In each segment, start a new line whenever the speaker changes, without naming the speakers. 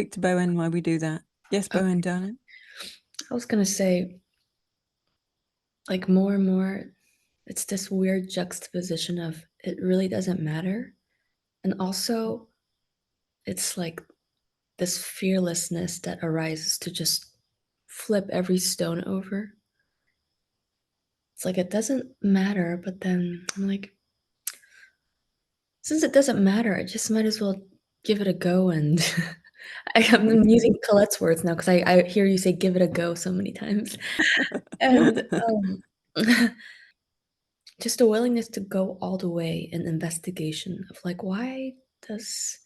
Speak to Bo Eun while we do that. Yes, Bo Eun, darling.
I was gonna say, like, more and more, it's this weird juxtaposition of it really doesn't matter. And also, it's like this fearlessness that arises to just flip every stone over. It's like it doesn't matter, but then I'm like, since it doesn't matter, I just might as well give it a go. And I'm using Colette's words now because I hear you say give it a go so many times. And just a willingness to go all the way in investigation of like does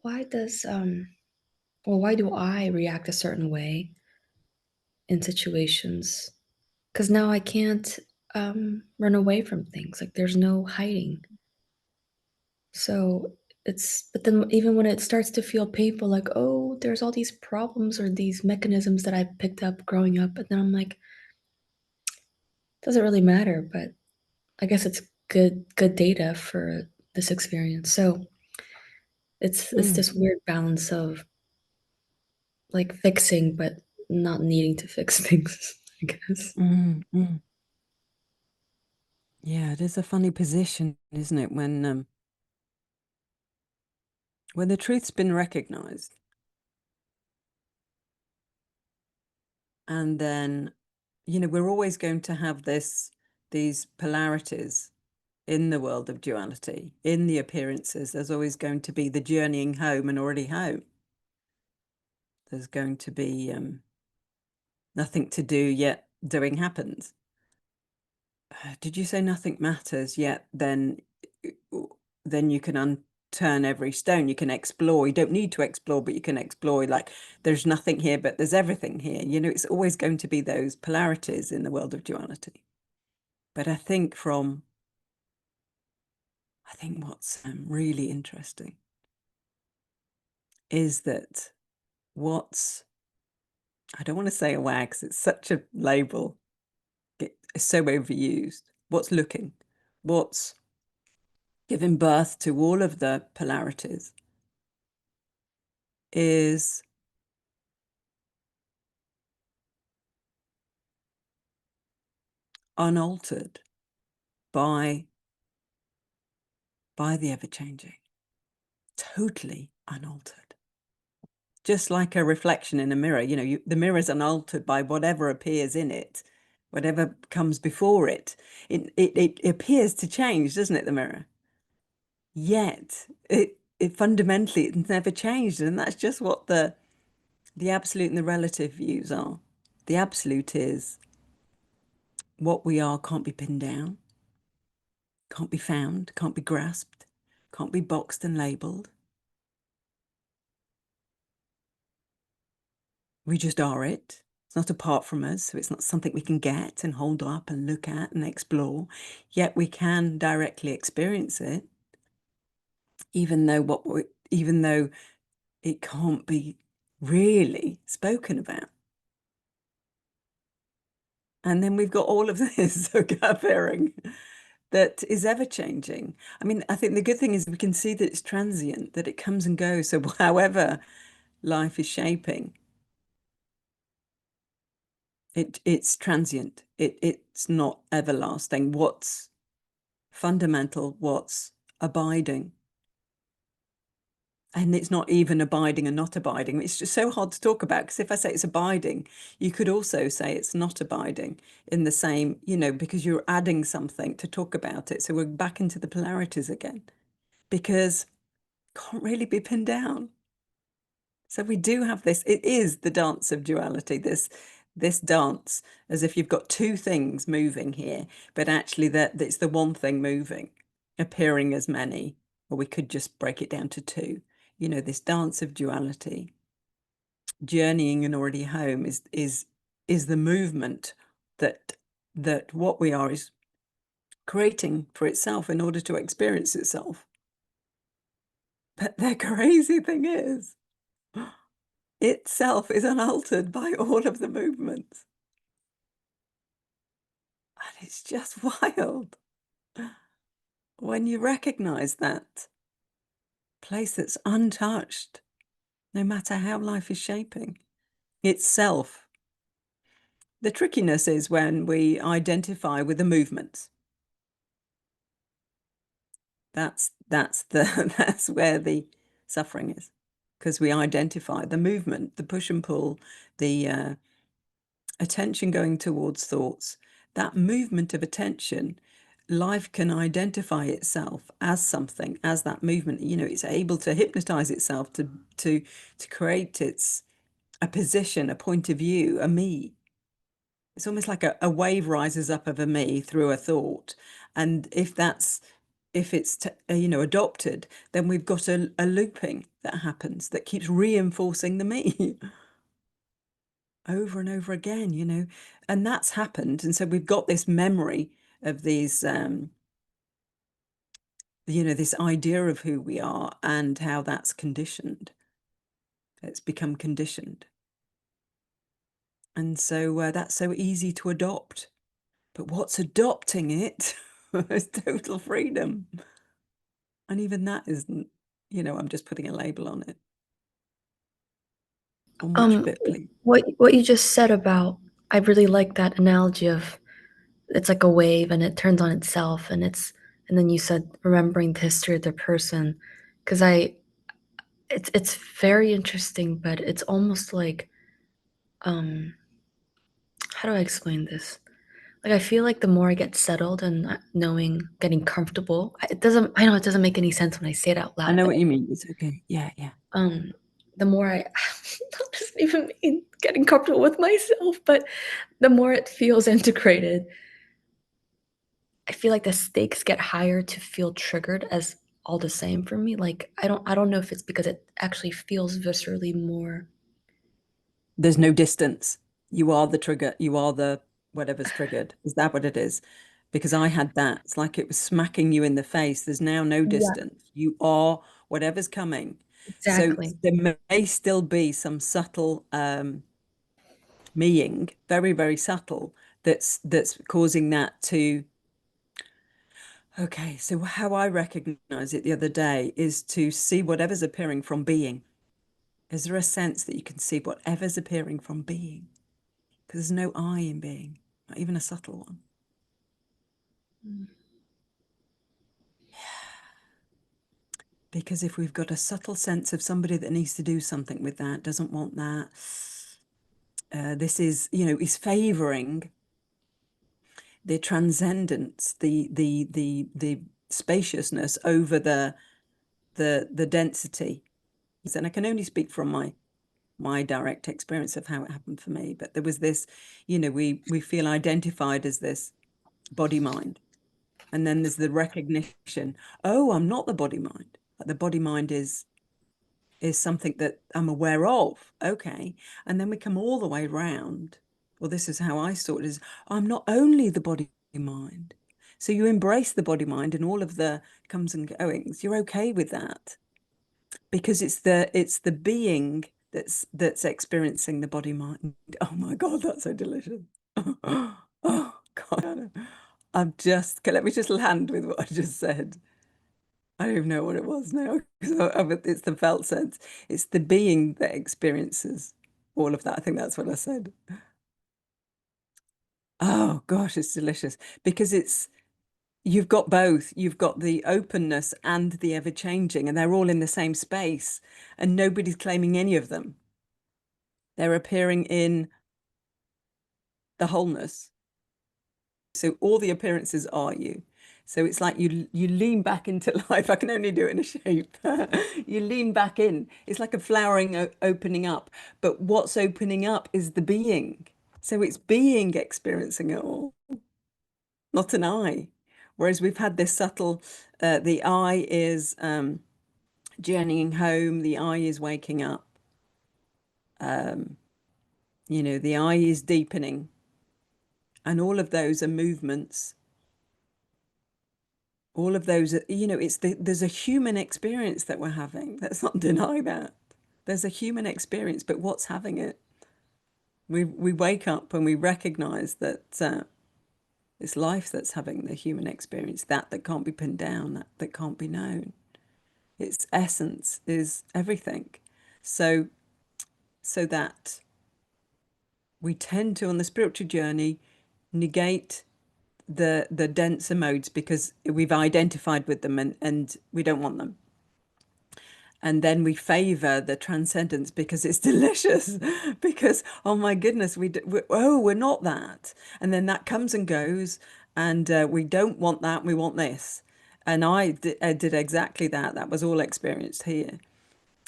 why does or why do I react a certain way in situations? Because now I can't run away from things. Like there's no hiding. So but then even when it starts to feel painful, like, oh, there's all these problems or these mechanisms that I picked up growing up, and then I'm like, doesn't really matter, but I guess it's good data for this experience. So it's
Mm,
this weird balance of like fixing but not needing to fix things, I guess.
mm, mm. Yeah, it is a funny position, isn't it, when the truth's been recognized, and then, we're always going to have these polarities in the world of duality, in the appearances. There's always going to be the journeying home and already home. There's going to be nothing to do yet doing happens. Did you say nothing matters yet? Then you can unturn every stone. You can explore. You don't need to explore, but you can explore. Like there's nothing here, but there's everything here. It's always going to be those polarities in the world of duality. But I think what's really interesting is that what's I don't want to say a wag because it's such a label. It's so overused. What's looking? What's giving birth to all of the polarities is unaltered by the ever-changing, totally unaltered. Just like a reflection in a mirror, the mirror is unaltered by whatever appears in it, whatever comes before it. It appears to change, doesn't it, the mirror? Yet it fundamentally it's never changed, and that's just what the absolute and the relative views are. The absolute is what we are can't be pinned down, can't be found, can't be grasped, can't be boxed and labeled. We just are it. It's not apart from us, so it's not something we can get and hold up and look at and explore. Yet we can directly experience it, even though it can't be really spoken about. And then we've got all of this appearing that is ever changing. I mean, I think the good thing is we can see that it's transient, that it comes and goes. So however life is shaping, it's transient. It's not everlasting. What's fundamental, what's abiding. And it's not even abiding and not abiding. It's just so hard to talk about because if I say it's abiding, you could also say it's not abiding in the same, because you're adding something to talk about it. So we're back into the polarities again because it can't really be pinned down. So we do have this, it is the dance of duality, this dance as if you've got two things moving here, but actually that it's the one thing moving, appearing as many, or we could just break it down to two. This dance of duality, journeying and already home is the movement that what we are is creating for itself in order to experience itself. But the crazy thing is, itself is unaltered by all of the movements. And it's just wild when you recognize that place that's untouched no matter how life is shaping itself. The trickiness is when we identify with the movements. That's the that's where the suffering is, because we identify the movement, the push and pull, the attention going towards thoughts, that movement of attention. Life can identify itself as something, as that movement. It's able to hypnotize itself to create a position, a point of view, a me. It's almost like a wave rises up of a me through a thought, and if it's adopted, then we've got a looping that happens that keeps reinforcing the me over and over again. And that's happened, and so we've got this memory of these this idea of who we are and how that's conditioned. It's become conditioned, and so that's so easy to adopt. But what's adopting it is total freedom. And even that isn't, I'm just putting a label on it. On which bit, please?
What you just said about, I really like that analogy of it's like a wave and it turns on itself, and then you said remembering the history of the person, because it's very interesting, but it's almost like, um how do I explain this? Like, I feel like the more I get settled and knowing, getting comfortable, I know it doesn't make any sense when I say it out
I
loud,
know
but
what you mean. It's okay. Yeah, yeah.
the more I that doesn't even mean getting comfortable with myself, but the more it feels integrated, I feel like the stakes get higher to feel triggered as all the same for me. Like, I don't know if it's because it actually feels viscerally more.
There's no distance. You are the trigger. You are the whatever's triggered. Is that what it is? Because I had that. It's like it was smacking you in the face. There's now no
Yeah,
distance. You are whatever's coming. So
exactly.
there may still be some subtle meing, very, very subtle, that's causing that to. Okay, so how I recognize it the other day is to see whatever's appearing from being. Is there a sense that you can see whatever's appearing from being? Because there's no I in being, not even a subtle one.
Mm.
Because if we've got a subtle sense of somebody that needs to do something with that, doesn't want that, this is favoring the transcendence, the spaciousness over the density. And I can only speak from my direct experience of how it happened for me. But there was this, we feel identified as this body mind. And then there's the recognition, oh, I'm not the body mind. The body mind is something that I'm aware of. Okay. And then we come all the way around. Well, this is how I saw it, is I'm not only the body mind. So you embrace the body mind and all of the comes and goings. You're okay with that because it's the being that's experiencing the body mind. Oh my God, that's so delicious. Oh God. Let me just land with what I just said. I don't even know what it was now. It's the felt sense. It's the being that experiences all of that. I think that's what I said. Oh gosh, it's delicious because you've got both. You've got the openness and the ever changing, and they're all in the same space, and nobody's claiming any of them. They're appearing in the wholeness. So all the appearances are you. So it's like you lean back into life. I can only do it in a shape. You lean back in. It's like a flowering opening up. But what's opening up is the being. So it's being experiencing it all, not an I. Whereas we've had this subtle, the I is journeying home, the I is waking up. The I is deepening. And all of those are movements. All of those, there's a human experience that we're having. Let's not deny that. There's a human experience, but what's having it? We wake up and we recognize that it's life that's having the human experience, that can't be pinned down, that can't be known. Its essence is everything. So, so that we tend to, on the spiritual journey, negate the denser modes because we've identified with them and we don't want them. And then we favor the transcendence because it's delicious, because oh my goodness, we're not that. And then that comes and goes, and we don't want that, we want this. And I did exactly that. That was all experienced here.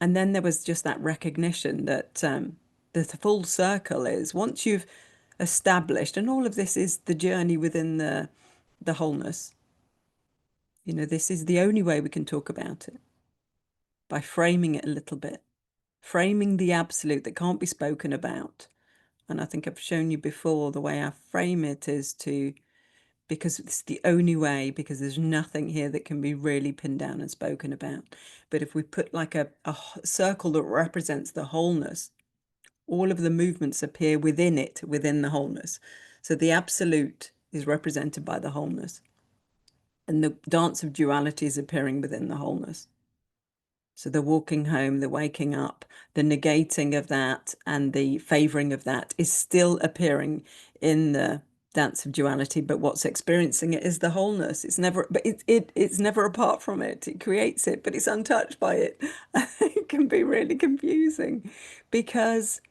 And then there was just that recognition that the full circle is once you've established, and all of this is the journey within the wholeness. You know, this is the only way we can talk about it, by framing it a little bit, framing the absolute that can't be spoken about. And I think I've shown you before the way I frame it is to, because it's the only way, because there's nothing here that can be really pinned down and spoken about. But if we put like a circle that represents the wholeness, all of the movements appear within it, within the wholeness. So the absolute is represented by the wholeness. And the dance of duality is appearing within the wholeness. So the walking home, the waking up, the negating of that and the favoring of that is still appearing in the dance of duality, but what's experiencing it is the wholeness. It's never, but it's never apart from it. It creates it, but it's untouched by it. It can be really confusing because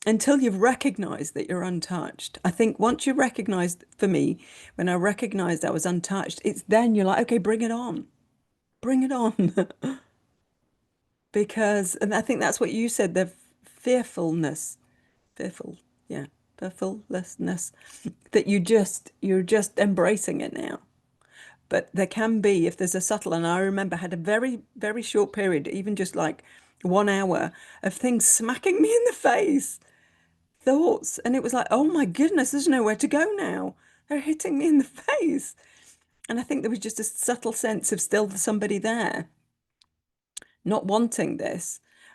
until you've recognized that you're untouched, I think once you recognized, for me, when I recognized I was untouched, it's then you're like, okay, bring it on. Bring it on. Because, and I think that's what you said, the fearfulness, fearful, yeah, fearfulness, that you're just embracing it now. But there can be, if there's a subtle, and I remember I had a very, very short period, even just like 1 hour of things smacking me in the face, thoughts. And it was like, oh my goodness, there's nowhere to go now. They're hitting me in the face. And I think there was just a subtle sense of still somebody there, not wanting this,